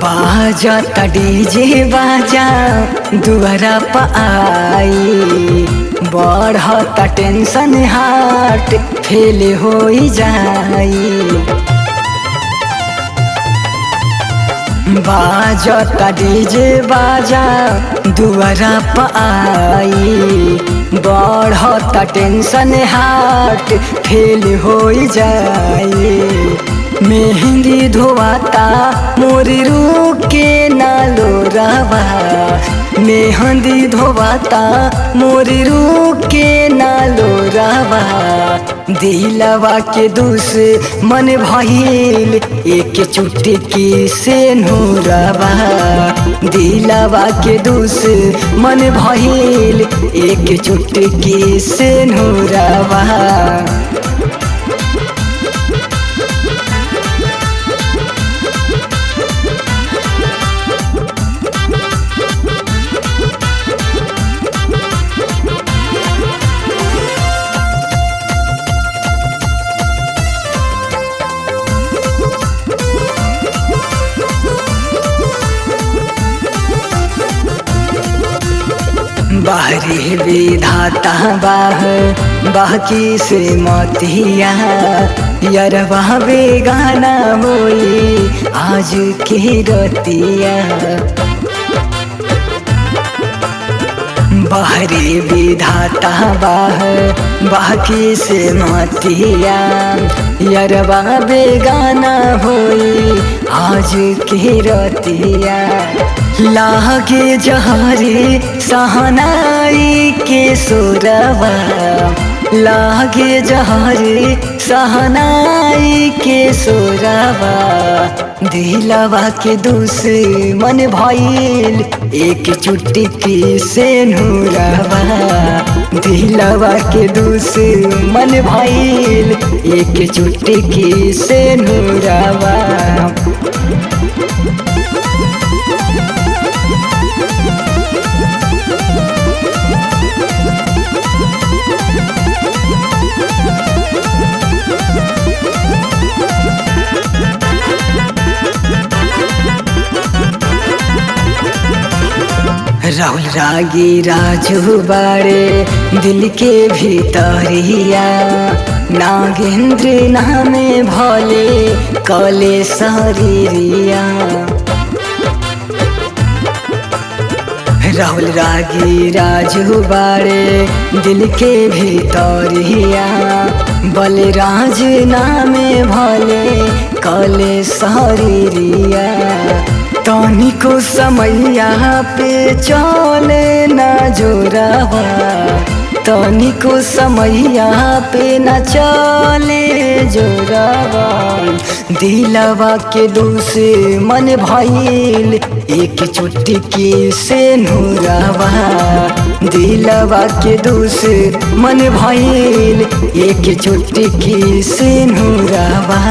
बाजा ता डीजे बाजा दुआरा पर आई, बढ़ता टेंशन हार्ट फेल हो जाई। बाजा ता डीजे बाजा दुआरा पर आई, बढ़ता टेंशन हार्ट फेल हो जाई। मेहंदी धोवाता मोरी रुके ना लोरावा, मेहंदी धोवाता मोरी रुके ना लोरावा। दिलवा के दुश्मन भइल एक चुटकी से नूरवा, दिलवा के दुश्मन भइल एक चुटकी से नूरवा। बाहरी विधाता बाकी से मतिया, यरवा बेगाना होई आज की रतिया। बाहरी विधाता बाकी से मतिया, यरवा बेगाना होई आज की रतिया। लागे जहरी सहनाई के सुरवा, लागे जहरी सहनाई के सुरवा। दिलवा के दुश्मन भइल एक चुटकी से नूरवा, दिलवा के दुश्मन भइल एक चुटकी से नूरवा। राहुल रागी राजू बाड़े दिल के भीतरिया, नागेंद्र नामे भोले कले शरीरिया। राहुल रागी राजू बाड़े दिल के भीतरिया, बलराज नामे भोले कले शरीरिया। तनिको समैया पे चले ना जोरावा, तनिको समैया पे ना चले जोरावा। दिलवा के दुश्मन भइल एक चुटकी से नूरवा, दिलवा के दुश्मन भइल एक चुटकी से नूरवा।